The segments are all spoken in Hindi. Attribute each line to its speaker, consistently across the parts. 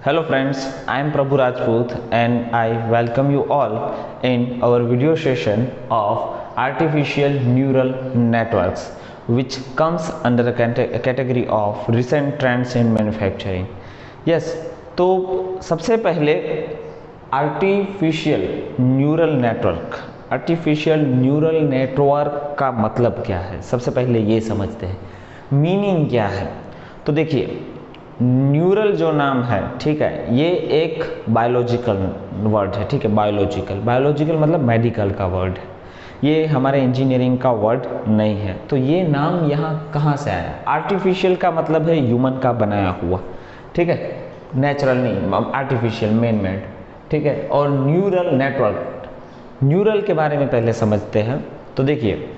Speaker 1: Hello friends, I am Prabhu Rajput and I welcome you all in our video session of artificial neural networks which comes under a category of recent trends in manufacturing. Yes, तो सबसे पहले आर्टिफिशियल न्यूरल नेटवर्क का मतलब क्या है, सबसे पहले ये समझते हैं, मीनिंग क्या है। तो देखिए, न्यूरल जो नाम है, ठीक है, ये एक बायोलॉजिकल वर्ड है, ठीक है, बायोलॉजिकल मतलब मेडिकल का वर्ड है, ये हमारे इंजीनियरिंग का वर्ड नहीं है। तो ये नाम यहाँ कहाँ से आया? आर्टिफिशियल का मतलब है ह्यूमन का बनाया हुआ, ठीक है, नेचुरल नहीं, आर्टिफिशियल, मैन मेड, ठीक है। और न्यूरल नेटवर्क, न्यूरल के बारे में पहले समझते हैं। तो देखिए,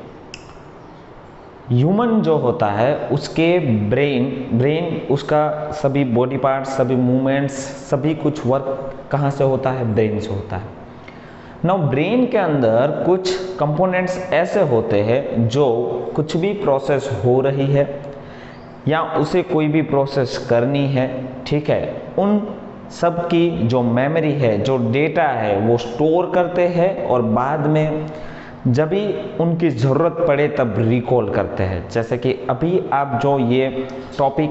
Speaker 1: ह्यूमन जो होता है उसके ब्रेन उसका सभी बॉडी पार्ट्स, सभी मूवमेंट्स, सभी कुछ वर्क कहाँ से होता है? ब्रेन से होता है। नाउ ब्रेन के अंदर कुछ कंपोनेंट्स ऐसे होते हैं जो कुछ भी प्रोसेस हो रही है या उसे कोई भी प्रोसेस करनी है, ठीक है, उन सब की जो मेमोरी है, जो डेटा है, वो स्टोर करते हैं और बाद में जब भी उनकी ज़रूरत पड़े तब रिकॉल करते हैं। जैसे कि अभी आप जो ये टॉपिक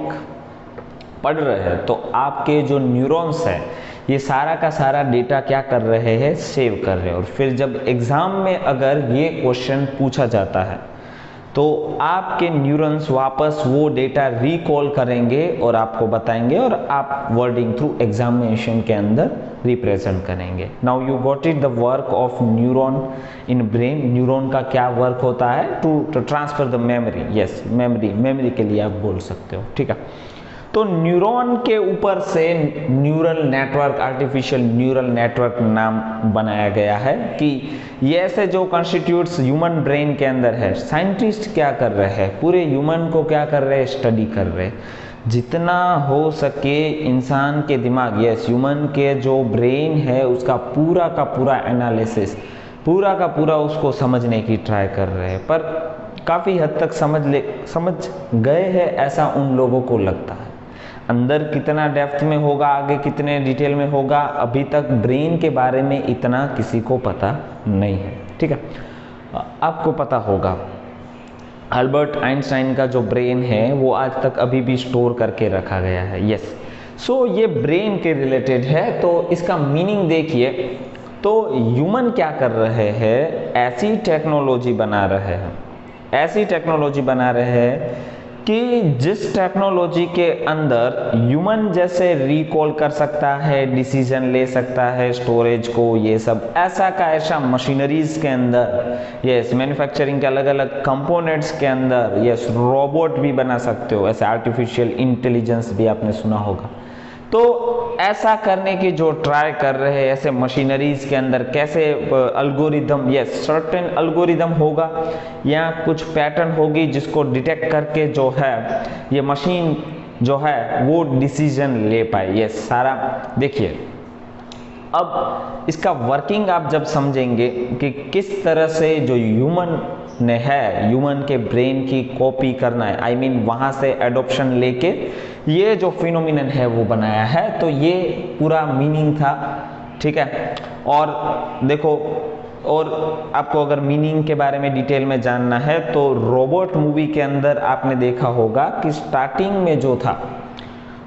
Speaker 1: पढ़ रहे हैं तो आपके जो न्यूरॉन्स हैं ये सारा का सारा डेटा क्या कर रहे हैं? सेव कर रहे हैं। और फिर जब एग्ज़ाम में अगर ये क्वेश्चन पूछा जाता है तो आपके न्यूरॉन्स वापस वो डेटा रिकॉल करेंगे और आपको बताएंगे और आप वर्डिंग थ्रू एग्जामिनेशन के अंदर रिप्रेजेंट करेंगे। Now you got it, the work of neuron in brain. Neuron का क्या वर्क होता है? To transfer the memory. Yes, memory के लिए आप बोल सकते हो, ठीक है। तो न्यूरॉन के ऊपर से neural network, artificial neural network नाम बनाया गया है कि ये ऐसे जो कॉन्स्टिट्यूट्स ह्यूमन ब्रेन के अंदर है। साइंटिस्ट क्या कर रहे हैं? पूरे ह्यूमन को क्या कर रहे हैं? स्टडी कर रहे हैं। जितना हो सके इंसान के दिमाग, यस, ह्यूमन के जो ब्रेन है उसका पूरा का पूरा एनालिसिस, पूरा का पूरा उसको समझने की ट्राई कर रहे हैं। पर काफ़ी हद तक समझ गए हैं ऐसा उन लोगों को लगता है। अंदर कितना डेप्थ में होगा, आगे कितने डिटेल में होगा, अभी तक ब्रेन के बारे में इतना किसी को पता नहीं है, ठीक है। आपको पता होगा अल्बर्ट आइंस्टाइन का जो ब्रेन है वो आज तक अभी भी स्टोर करके रखा गया है। यस, सो ये ब्रेन के रिलेटेड है। तो इसका मीनिंग देखिए, तो ह्यूमन क्या कर रहे हैं? ऐसी टेक्नोलॉजी बना रहे हैं कि जिस टेक्नोलॉजी के अंदर ह्यूमन जैसे रिकॉल कर सकता है, डिसीजन ले सकता है, स्टोरेज को, ये सब ऐसा का ऐसा मशीनरीज के अंदर, यस, मैन्युफैक्चरिंग के अलग अलग कंपोनेंट्स के अंदर, यस, रोबोट भी बना सकते हो। ऐसे आर्टिफिशियल इंटेलिजेंस भी आपने सुना होगा। तो ऐसा करने की जो ट्राई कर रहे हैं, ऐसे मशीनरीज के अंदर कैसे अल्गोरिदम, यस, सर्टेन अल्गोरिदम होगा या कुछ पैटर्न होगी जिसको डिटेक्ट करके जो है ये मशीन जो है वो डिसीजन ले पाए। यस, सारा देखिए, अब इसका वर्किंग आप जब समझेंगे कि किस तरह से जो ह्यूमन के ब्रेन की कॉपी करना है, आई मीन वहाँ से एडॉप्शन लेके ये जो फिनोमिनन है वो बनाया है, तो ये पूरा मीनिंग था, ठीक है। और देखो, और आपको अगर मीनिंग के बारे में डिटेल में जानना है तो रोबोट मूवी के अंदर आपने देखा होगा कि स्टार्टिंग में जो था,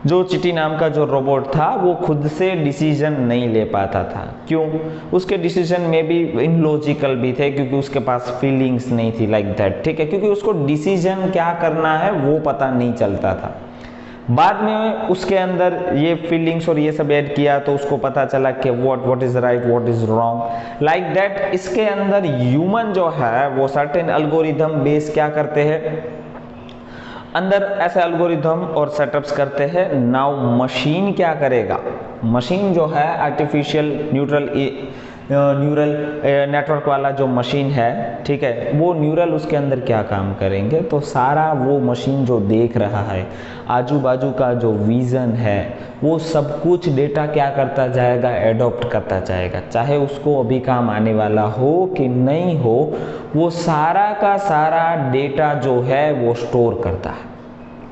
Speaker 1: जो चिटी नाम का जो रोबोट था वो खुद से डिसीजन नहीं ले पाता था। क्यों? उसके डिसीजन में भी इनलॉजिकल भी थे क्योंकि उसके पास फीलिंग्स नहीं थी, लाइक दैट, ठीक है, क्योंकि उसको डिसीजन क्या करना है वो पता नहीं चलता था। बाद में उसके अंदर ये फीलिंग्स और ये सब ऐड किया तो उसको पता चला कि what is right, what is wrong, like that. इसके अंदर ह्यूमन जो है वो सर्टेन अल्गोरिथम बेस क्या करते हैं, अंदर ऐसे एल्गोरिथम और सेटअप्स करते हैं। नाउ मशीन क्या करेगा? मशीन जो है आर्टिफिशियल न्यूरल नेटवर्क वाला जो मशीन है, ठीक है, वो न्यूरल उसके अंदर क्या काम करेंगे? तो सारा वो मशीन जो देख रहा है, आजू बाजू का जो विज़न है, वो सब कुछ डेटा क्या करता जाएगा? एडॉप्ट करता जाएगा। चाहे उसको अभी काम आने वाला हो कि नहीं हो, वो सारा का सारा डेटा जो है वो स्टोर करता है।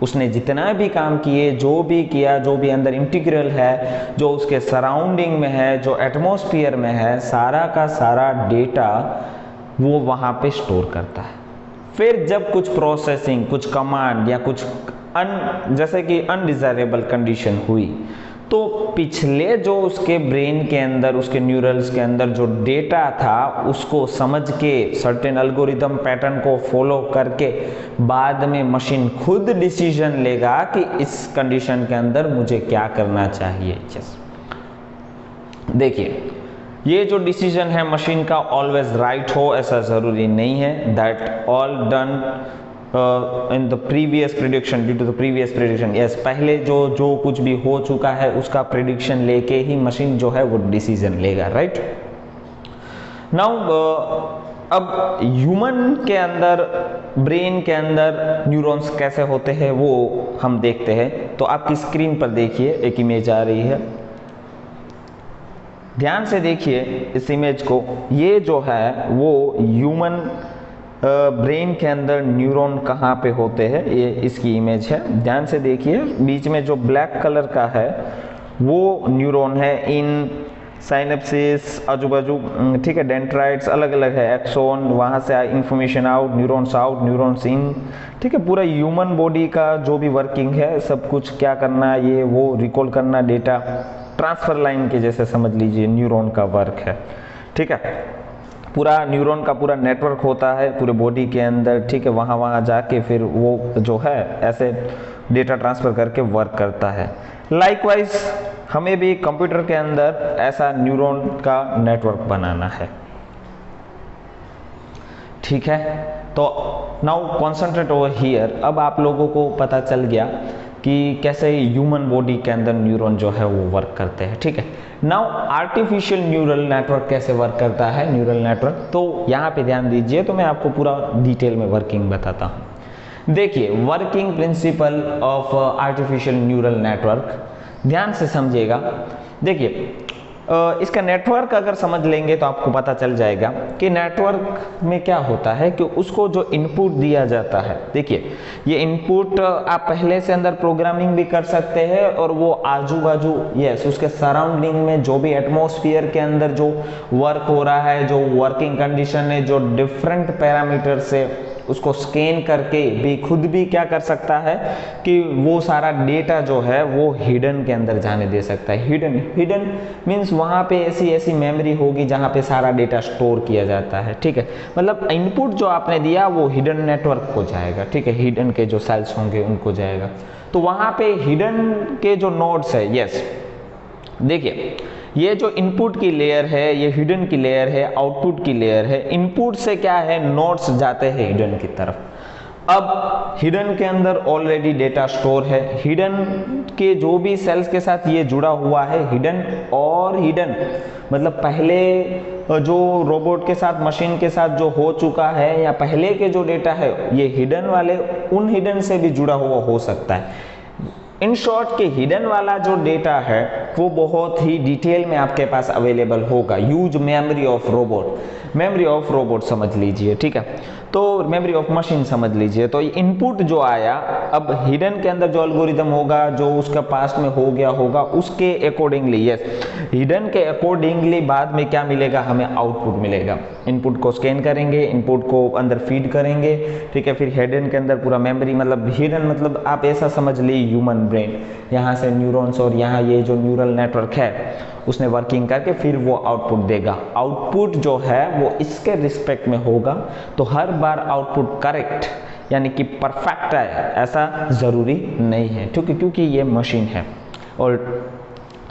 Speaker 1: उसने जितना भी काम किए, जो भी किया, जो भी अंदर इंटीग्रल है, जो उसके सराउंडिंग में है, जो एटमॉस्फेयर में है, सारा का सारा डेटा वो वहाँ पे स्टोर करता है। फिर जब कुछ प्रोसेसिंग, कुछ कमांड या कुछ जैसे कि अनडिजायरेबल कंडीशन हुई, तो पिछले जो उसके ब्रेन के अंदर, उसके न्यूरल्स के अंदर जो डेटा था, उसको समझ के सर्टेन एल्गोरिदम पैटर्न को फॉलो करके बाद में मशीन खुद डिसीजन लेगा कि इस कंडीशन के अंदर मुझे क्या करना चाहिए। देखिए, ये जो डिसीजन है मशीन का ऑलवेज राइट हो ऐसा ज़रूरी नहीं है। That all done in the previous prediction, due to the previous prediction. Yes, पहले जो कुछ भी हो चुका है उसका प्रिडिक्शन लेके ही मशीन जो है वो डिसीजन लेगा, राइट। नाउ अब ह्यूमन के अंदर, ब्रेन के अंदर न्यूरॉन्स कैसे होते हैं वो हम देखते हैं। तो आपकी स्क्रीन पर देखिए एक इमेज आ रही है, ध्यान से देखिए इस इमेज को। ये जो है वो ह्यूमन ब्रेन के अंदर न्यूरॉन कहाँ पे होते हैं, ये इसकी इमेज है। ध्यान से देखिए, बीच में जो ब्लैक कलर का है वो न्यूरॉन है। इन साइनेप्सिस आजू बाजू, ठीक है, डेंड्राइट्स अलग अलग है, एक्सोन, वहाँ से इंफॉर्मेशन आउट, न्यूरॉन्स इन, ठीक है। पूरा ह्यूमन बॉडी का जो भी वर्किंग है सब कुछ क्या करना, ये वो रिकॉल करना, डेटा ट्रांसफर लाइन के जैसे समझ लीजिए न्यूरॉन का वर्क है, ठीक है। पूरा न्यूरॉन का पूरा नेटवर्क होता है पूरे बॉडी के अंदर, ठीक है। वहाँ जाके फिर वो जो है ऐसे डेटा ट्रांसफर करके वर्क करता है। लाइकवाइज हमें भी कंप्यूटर के अंदर ऐसा न्यूरॉन का नेटवर्क बनाना है, ठीक है। तो नाउ कॉन्सेंट्रेट ओवर हियर। अब आप लोगों को पता चल गया कि कैसे ह्यूमन बॉडी के अंदर न्यूरॉन जो है वो वर्क करते हैं, ठीक है। नाउ आर्टिफिशियल न्यूरल नेटवर्क कैसे वर्क करता है, न्यूरल नेटवर्क, तो यहाँ पे ध्यान दीजिए। तो मैं आपको पूरा डिटेल में वर्किंग बताता हूँ। देखिए, working principle of artificial neural network, ध्यान से समझिएगा। देखिए, इसका नेटवर्क अगर समझ लेंगे तो आपको पता चल जाएगा कि नेटवर्क में क्या होता है कि उसको जो इनपुट दिया जाता है, देखिए ये इनपुट आप पहले से अंदर प्रोग्रामिंग भी कर सकते हैं और वो आजू बाजू, यस, उसके सराउंडिंग में जो भी एटमॉस्फेयर के अंदर जो वर्क हो रहा है, जो वर्किंग कंडीशन है, जो डिफरेंट पैरामीटर से उसको स्कैन करके भी खुद भी क्या कर सकता है कि वो सारा डेटा जो है वो हिडन के अंदर जाने दे सकता है। हिडन मीन्स वहाँ पे ऐसी मेमोरी होगी जहाँ पे सारा डेटा स्टोर किया जाता है, ठीक है। मतलब इनपुट जो आपने दिया वो हिडन नेटवर्क को जाएगा, ठीक है। हिडन के जो सेल्स होंगे उनको जाएगा। तो वहाँ पे हिडन के जो नोड्स है, यस, देखिए ये जो इनपुट की लेयर है ये हिडन की लेयर है, आउटपुट की लेयर है। इनपुट से क्या है, नोड्स जाते हैं हिडन की तरफ। अब हिडन के अंदर ऑलरेडी डेटा स्टोर है, हिडन के जो भी सेल्स के साथ ये जुड़ा हुआ है, हिडन और हिडन मतलब पहले जो रोबोट के साथ, मशीन के साथ जो हो चुका है या पहले के जो डेटा है, ये हिडन वाले उन हिडन से भी जुड़ा हुआ हो सकता है। इन शॉर्ट के हिडन वाला जो डेटा है वो बहुत ही डिटेल में आपके पास अवेलेबल होगा। Use memory of robot, memory of robot समझ लीजिए, ठीक है। तो मेमोरी ऑफ मशीन समझ लीजिए। तो इनपुट जो आया, अब हिडन के अंदर जो एल्गोरिदम होगा, जो उसका पास्ट में हो गया होगा, उसके अकॉर्डिंगली, यस, हिडन के अकॉर्डिंगली बाद में क्या मिलेगा, हमें आउटपुट मिलेगा। इनपुट को स्कैन करेंगे, इनपुट को अंदर फीड करेंगे, ठीक है। फिर हिडन के अंदर पूरा मेमोरी, मतलब हिडन मतलब आप ऐसा समझ लीजिए ह्यूमन ब्रेन, यहाँ से न्यूरॉन्स और यहाँ ये जो न्यूरल नेटवर्क है उसने वर्किंग करके फिर वो आउटपुट देगा। आउटपुट जो है वो इसके रिस्पेक्ट में होगा। तो हर बार आउटपुट करेक्ट यानी कि परफेक्ट है ऐसा ज़रूरी नहीं है, क्योंकि ये मशीन है और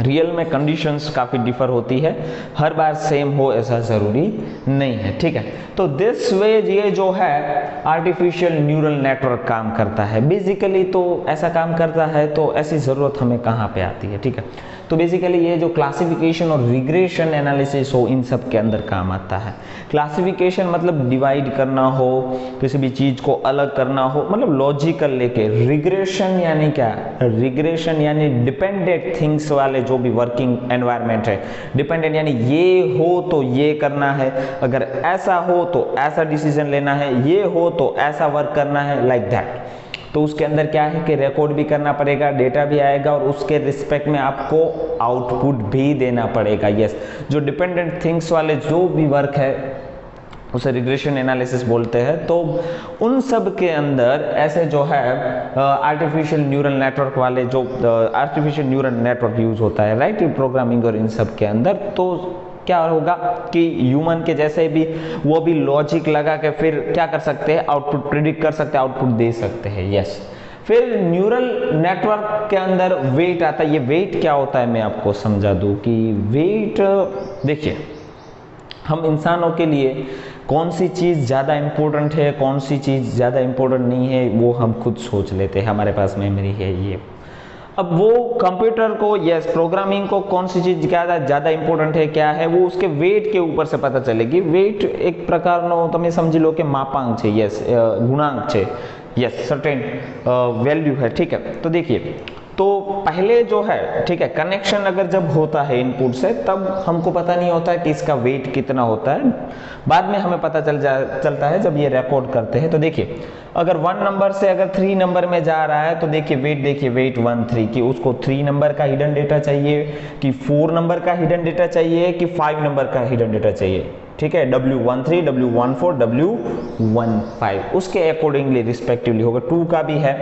Speaker 1: रियल में कंडीशंस काफ़ी डिफर होती है, हर बार सेम हो ऐसा ज़रूरी नहीं है, ठीक है। तो दिस वे ये जो है आर्टिफिशियल न्यूरल नेटवर्क काम करता है बेसिकली। तो ऐसा काम करता है तो ऐसी ज़रूरत हमें कहाँ पे आती है, ठीक है। तो बेसिकली ये जो क्लासिफिकेशन और रिग्रेशन एनालिसिस हो, इन सब के अंदर काम आता है। क्लासिफिकेशन मतलब डिवाइड करना हो, किसी भी चीज़ को अलग करना हो, मतलब लॉजिकल लेके। रिग्रेशन यानी क्या, रिग्रेशन यानी डिपेंडेंट थिंग्स वाले जो भी वर्किंग एनवायरनमेंट है, डिपेंडेंट यानी ये हो तो ये करना है, अगर ऐसा हो तो ऐसा डिसीजन लेना है, ये हो तो ऐसा वर्क करना है, लाइक दैट। तो उसके अंदर क्या है कि रिकॉर्ड भी करना पड़ेगा, डेटा भी आएगा और उसके रिस्पेक्ट में आपको आउटपुट भी देना पड़ेगा। यस, जो डिपेंडेंट थिंग्स वाले जो भी वर्क है उसे रिग्रेशन एनालिसिस बोलते हैं। तो उन सब के अंदर ऐसे जो है आर्टिफिशियल न्यूरल नेटवर्क वाले जो आर्टिफिशियल न्यूरल नेटवर्क यूज होता है राइट प्रोग्रामिंग और इन सब के अंदर, तो क्या होगा कि ह्यूमन के जैसे भी वो भी लॉजिक लगा के फिर क्या कर सकते हैं, आउटपुट प्रिडिक्ट कर सकते हैं, आउटपुट दे सकते हैं। यस, फिर न्यूरल नेटवर्क के अंदर वेट आता है। ये वेट क्या होता है मैं आपको समझा दूं कि वेट, देखिए हम इंसानों के लिए कौन सी चीज़ ज़्यादा इम्पोर्टेंट है, कौन सी चीज़ ज़्यादा इम्पोर्टेंट नहीं है, वो हम खुद सोच लेते हैं, हमारे पास मेमोरी है ये। अब वो कंप्यूटर को यस प्रोग्रामिंग को कौन सी चीज़ ज़्यादा इम्पोर्टेंट है क्या है, वो उसके वेट के ऊपर से पता चलेगी। वेट एक प्रकारનો તમે સમજી લો કે માપાંક છે, यस गुणांक છે, यस सर्टेन वैल्यू है, ठीक है। तो देखिए, तो पहले जो है ठीक है कनेक्शन अगर जब होता है इनपुट से तब हमको पता नहीं होता है कि इसका वेट कितना होता है, बाद में हमें पता चलता है जब ये रिकॉर्ड करते हैं। तो देखिए अगर 1 नंबर से अगर 3 नंबर में जा रहा है तो देखिए वेट 1 3 कि उसको 3 नंबर का हिडन डेटा चाहिए कि 4 नंबर का हिडन डेटा चाहिए कि 5 नंबर का हिडन डेटा चाहिए, ठीक है। W13 W14 W15 उसके अकॉर्डिंगली रिस्पेक्टिवली होगा। 2 का भी है,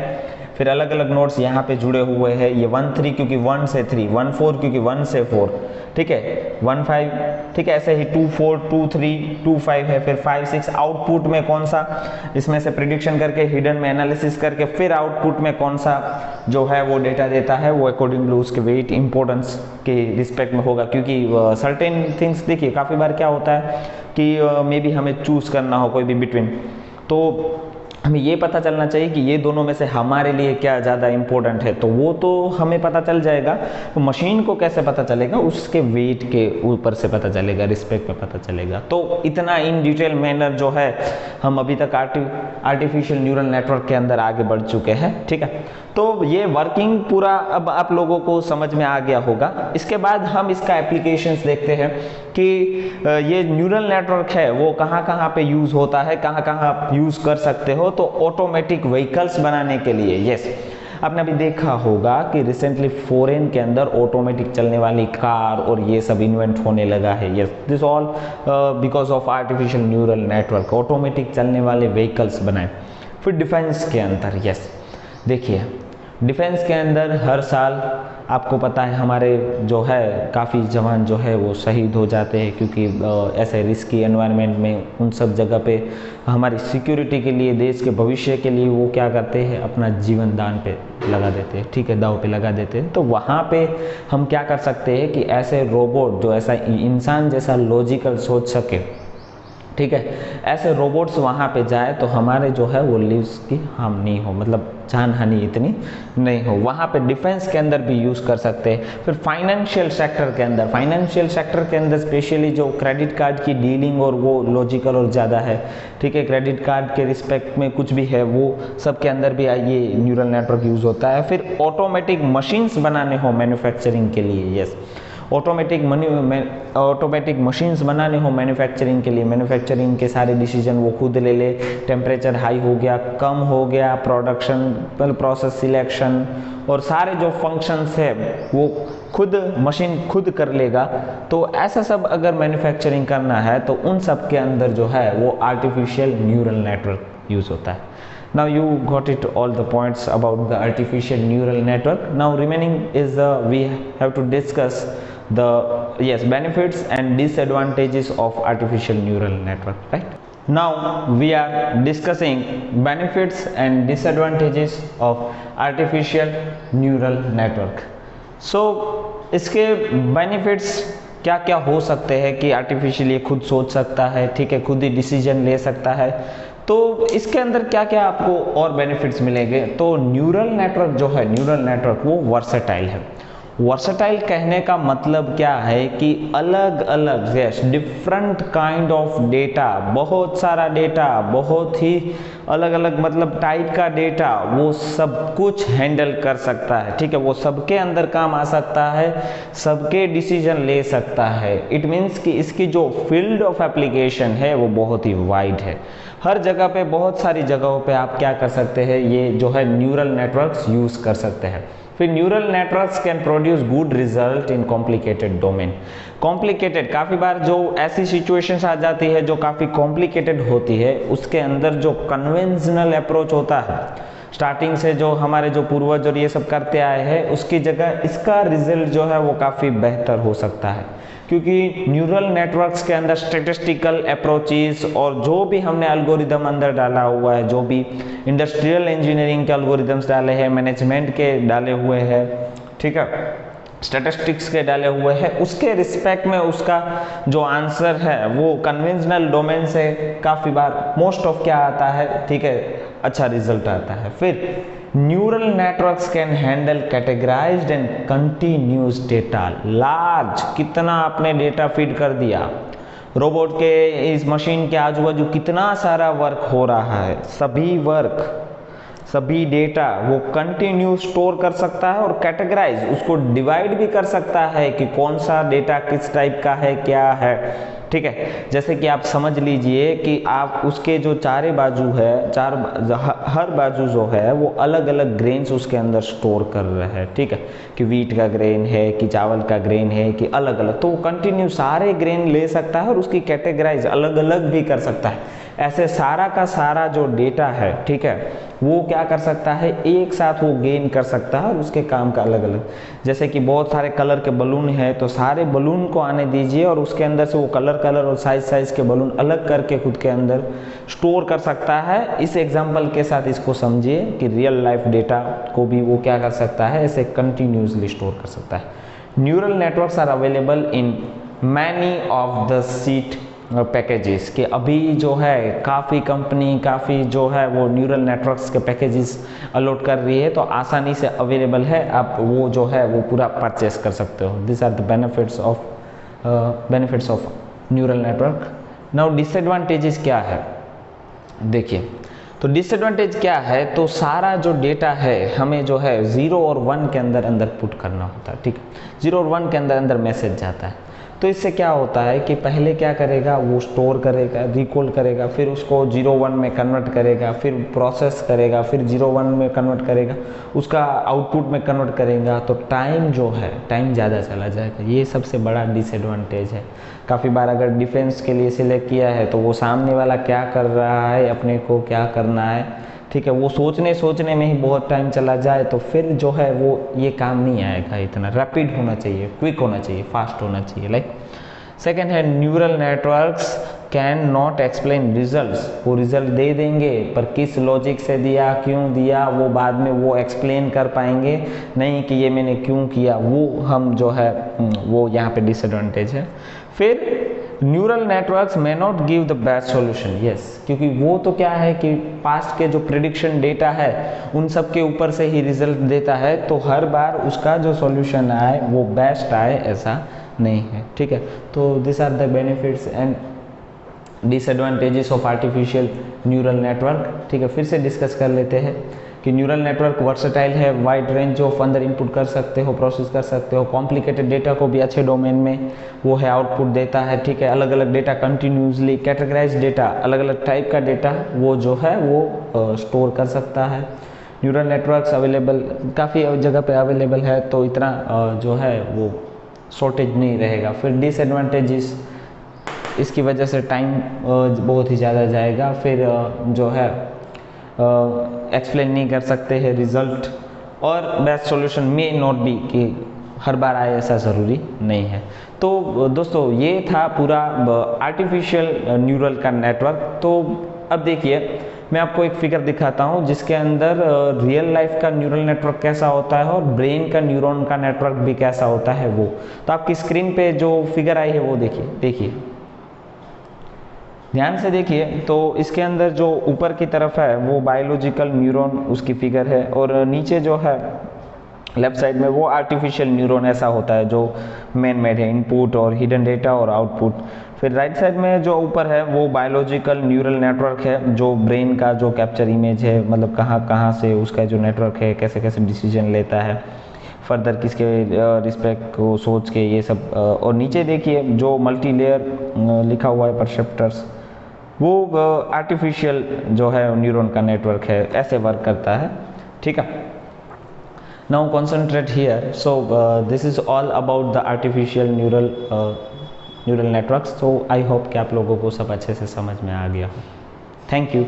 Speaker 1: फिर अलग अलग नोट्स यहाँ पे जुड़े हुए हैं। ये 1 3 क्योंकि 1 से 3, 1 4 क्योंकि 1 से 4, ठीक है, 1 5, ठीक है, ऐसे ही 2 4 2 3 2 5 है, फिर 5 6 आउटपुट में कौन सा इसमें से प्रिडिक्शन करके हिडन में एनालिसिस करके फिर आउटपुट में कौन सा जो है वो डेटा देता है, वो अकॉर्डिंगली उसके वेट इंपॉर्टेंस के रिस्पेक्ट में होगा। क्योंकि सर्टेन थिंग्स देखिए काफ़ी बार क्या होता है कि मे बी हमें चूज करना हो कोई भी बिटवीन, तो हमें ये पता चलना चाहिए कि ये दोनों में से हमारे लिए क्या ज़्यादा इम्पोर्टेंट है, तो वो तो हमें पता चल जाएगा। तो मशीन को कैसे पता चलेगा, उसके वेट के ऊपर से पता चलेगा, रिस्पेक्ट में पता चलेगा। तो इतना इन डिटेल मैनर जो है हम अभी तक आर्टिफिशियल न्यूरल नेटवर्क के अंदर आगे बढ़ चुके हैं, ठीक है। तो ये वर्किंग पूरा अब आप लोगों को समझ में आ गया होगा। इसके बाद हम इसका एप्लीकेशंस देखते हैं कि ये न्यूरल नेटवर्क है वो कहाँ कहाँ पे यूज़ होता है, कहाँ कहाँ आप यूज़ कर सकते हो। तो ऑटोमेटिक व्हीकल्स बनाने के लिए, यस आपने अभी देखा होगा कि रिसेंटली फॉरेन के अंदर ऑटोमेटिक चलने वाली कार और ये सब इन्वेंट होने लगा है। Yes, this all because of artificial neural network, automatic चलने वाले व्हीकल्स बनाए। फिर डिफेंस के अंदर, यस देखिए डिफेंस के अंदर हर साल आपको पता है हमारे जो है काफ़ी जवान जो है वो शहीद हो जाते हैं, क्योंकि ऐसे रिस्की एनवायरनमेंट में उन सब जगह पे हमारी सिक्योरिटी के लिए, देश के भविष्य के लिए वो क्या करते हैं, अपना जीवन दान पे लगा देते हैं, ठीक है, दाव पे लगा देते हैं। तो वहाँ पे हम क्या कर सकते हैं कि ऐसे रोबोट जो ऐसा इंसान जैसा लॉजिकल सोच सके, ठीक है, ऐसे रोबोट्स वहाँ पे जाए तो हमारे जो है वो लिव्स की हार्म नहीं हो, मतलब जान हानि इतनी नहीं हो। वहाँ पे डिफेंस के अंदर भी यूज़ कर सकते हैं। फिर फाइनेंशियल सेक्टर के अंदर स्पेशली जो क्रेडिट कार्ड की डीलिंग और वो लॉजिकल और ज़्यादा है, ठीक है, क्रेडिट कार्ड के रिस्पेक्ट में कुछ भी है वो सब के अंदर भी ये न्यूरल नेटवर्क यूज़ होता है। फिर ऑटोमेटिक मशीन्स बनाने हो मैन्युफैक्चरिंग के लिए, यस ऑटोमेटिक मशीन्स बनाने हो मैन्युफैक्चरिंग के लिए, मैन्युफैक्चरिंग के सारे डिसीजन वो खुद ले ले, टेम्परेचर हाई हो गया कम हो गया, प्रोडक्शन प्रोसेस सिलेक्शन और सारे जो फंक्शंस है वो खुद मशीन खुद कर लेगा। तो ऐसा सब अगर मैन्युफैक्चरिंग करना है तो उन सब के अंदर जो है वो आर्टिफिशियल न्यूरल नेटवर्क यूज़ होता है। Now you got it all the points about the artificial neural network. Now remaining is we have to discuss the benefits and disadvantages of artificial neural network, right? Now we are discussing benefits and disadvantages of artificial neural network. So इसके benefits क्या क्या हो सकते हैं कि आर्टिफिशियल ये खुद सोच सकता है, ठीक है, खुद ही डिसीजन ले सकता है। तो इसके अंदर क्या क्या आपको और बेनिफिट्स मिलेंगे। तो न्यूरल नेटवर्क जो है, न्यूरल नेटवर्क वो वर्सेटाइल है। वर्सेटाइल कहने का मतलब क्या है कि अलग अलग डिफरेंट काइंड ऑफ डेटा, बहुत सारा डेटा, बहुत ही अलग अलग मतलब टाइप का डेटा, वो सब कुछ हैंडल कर सकता है, ठीक है। वो सबके अंदर काम आ सकता है, सबके डिसीजन ले सकता है। इट मीन्स कि इसकी जो फील्ड ऑफ एप्लीकेशन है वो बहुत ही वाइड है। हर जगह पे, बहुत सारी जगहों पे आप क्या कर सकते हैं, ये जो है न्यूरल नेटवर्क्स यूज़ कर सकते हैं। फिर neural networks can produce good result in complicated domain. Complicated, काफ़ी बार जो ऐसी सिचुएशंस आ जाती है जो काफ़ी कॉम्प्लिकेटेड होती है, उसके अंदर जो कन्वेंशनल अप्रोच होता है, स्टार्टिंग से जो हमारे जो पूर्वज और ये सब करते आए हैं, उसकी जगह इसका रिजल्ट जो है वो काफ़ी बेहतर हो सकता है, क्योंकि न्यूरल नेटवर्क्स के अंदर स्टैटिस्टिकल अप्रोचेस और जो भी हमने एल्गोरिदम अंदर डाला हुआ है, जो भी इंडस्ट्रियल इंजीनियरिंग के एल्गोरिदम्स डाले हैं, मैनेजमेंट के डाले हुए हैं, ठीक है, स्टैटिस्टिक्स के डाले हुए हैं, उसके रिस्पेक्ट में उसका जो आंसर है वो कन्वेंशनल डोमेन से काफ़ी बार मोस्ट ऑफ क्या आता है, ठीक है, अच्छा रिजल्ट आता है। फिर neural networks can handle categorised and continuous data. Large, कितना आपने डेटा फीड कर दिया, रोबोट के इस मशीन के आजू बाजू कितना सारा वर्क हो रहा है, सभी वर्क, सभी डेटा वो कंटिन्यू स्टोर कर सकता है और कैटेगराइज, उसको डिवाइड भी कर सकता है कि कौन सा डेटा किस टाइप का है, क्या है, ठीक है। जैसे कि आप समझ लीजिए कि आप उसके जो चारे बाजू है, हर बाजू जो है वो अलग अलग ग्रेन्स उसके अंदर स्टोर कर रहे हैं, ठीक है, कि वीट का ग्रेन है, कि चावल का ग्रेन है, कि अलग अलग, तो वो कंटिन्यू सारे ग्रेन ले सकता है और उसकी कैटेगराइज अलग अलग भी कर सकता है। ऐसे सारा का सारा जो डेटा है, ठीक है, वो क्या कर सकता है, एक साथ वो गेन कर सकता है और उसके काम का अलग अलग। जैसे कि बहुत सारे कलर के बलून है, तो सारे बलून को आने दीजिए और उसके अंदर से वो कलर और साइज के बलून अलग करके खुद के अंदर स्टोर कर सकता है। इस एग्जांपल के साथ इसको समझिए कि रियल लाइफ डेटा को भी वो क्या कर सकता है, ऐसे कंटिन्यूसली स्टोर कर सकता है। Neural networks are available in many of the seat packages, के अभी जो है काफ़ी कंपनी, काफ़ी जो है वो न्यूरल नेटवर्क्स के पैकेजेस अलॉट कर रही है, तो आसानी से अवेलेबल है, आप वो जो है वो पूरा परचेस कर सकते हो। This are the benefits of neural network. Now disadvantages क्या है, देखिए, तो डिसएडवांटेज क्या है, तो सारा जो डेटा है हमें जो है 0 और 1 के अंदर पुट करना होता है, ठीक है, 0 और 1 के अंदर मैसेज जाता है। तो इससे क्या होता है कि पहले क्या करेगा, वो स्टोर करेगा, रिकॉल करेगा, फिर उसको 0-1 में कन्वर्ट करेगा, फिर प्रोसेस करेगा, फिर 0-1 में कन्वर्ट करेगा, उसका आउटपुट में कन्वर्ट करेगा, तो टाइम जो है, टाइम ज़्यादा चला जाएगा। ये सबसे बड़ा डिसएडवांटेज है। काफ़ी बार अगर डिफेंस के लिए सिलेक्ट किया है तो वो सामने वाला क्या कर रहा है, अपने को क्या करना है, ठीक है, वो सोचने में ही बहुत टाइम चला जाए तो फिर जो है वो ये काम नहीं आएगा। इतना रैपिड होना चाहिए, क्विक होना चाहिए, फास्ट होना चाहिए। लाइक सेकेंड है, neural networks can not explain results. वो रिजल्ट दे देंगे पर किस लॉजिक से दिया, क्यों दिया, वो बाद में वो एक्सप्लेन कर पाएंगे नहीं कि ये मैंने क्यों किया, वो हम जो है वो यहाँ पे डिसएडवांटेज है। फिर neural networks may not give the best solution, yes, क्योंकि वो तो क्या है कि पास्ट के जो प्रिडिक्शन डेटा है उन सब के ऊपर से ही रिजल्ट देता है, तो हर बार उसका जो सॉल्यूशन आए वो बेस्ट आए ऐसा नहीं है, ठीक है। तो this are the benefits and disadvantages of artificial neural network, ठीक है। फिर से डिस्कस कर लेते हैं कि न्यूरल नेटवर्क वर्सेटाइल है, वाइड रेंज ऑफ अंदर इनपुट कर सकते हो, प्रोसेस कर सकते हो, कॉम्प्लिकेटेड डेटा को भी अच्छे डोमेन में वो है आउटपुट देता है, ठीक है। अलग अलग डेटा कंटिन्यूसली, कैटेगराइज डेटा, अलग अलग टाइप का डेटा वो जो है वो स्टोर कर सकता है। न्यूरल नेटवर्क्स अवेलेबल काफ़ी जगह पे अवेलेबल है, तो इतना जो है वो शॉर्टेज नहीं रहेगा। फिर डिसएडवांटेजेस, इसकी वजह से टाइम बहुत ही ज़्यादा जाएगा, फिर जो है एक्सप्लेन नहीं कर सकते हैं रिजल्ट, और best solution may not be कि हर बार आए ऐसा ज़रूरी नहीं है। तो दोस्तों ये था पूरा आर्टिफिशियल न्यूरल का नेटवर्क। तो अब देखिए मैं आपको एक फिगर दिखाता हूँ जिसके अंदर रियल लाइफ का न्यूरल नेटवर्क कैसा होता है और ब्रेन का न्यूरॉन का नेटवर्क भी कैसा होता है वो। तो आपकी स्क्रीन पे जो फिगर आई है वो देखिए ध्यान से देखिए। तो इसके अंदर जो ऊपर की तरफ है वो बायोलॉजिकल न्यूरॉन उसकी फिगर है, और नीचे जो है लेफ्ट साइड में वो आर्टिफिशियल न्यूरॉन ऐसा होता है जो मैन मेड है, इनपुट और हिडन डेटा और आउटपुट। फिर राइट साइड में जो ऊपर है वो बायोलॉजिकल न्यूरल नेटवर्क है, जो ब्रेन का जो कैप्चर इमेज है, मतलब कहाँ कहाँ से उसका जो नेटवर्क है, कैसे कैसे डिसीजन लेता है, फर्दर किसके रिस्पेक्ट को सोच के ये सब। और नीचे देखिए जो मल्टी लेयर लिखा हुआ है परसेप्टर्स, वो आर्टिफिशियल जो है न्यूरॉन का नेटवर्क है, ऐसे वर्क करता है। ठीक है, now concentrate here. So this is all about the artificial neural networks. तो आई होप कि आप लोगों को सब अच्छे से समझ में आ गया हो। Thank you.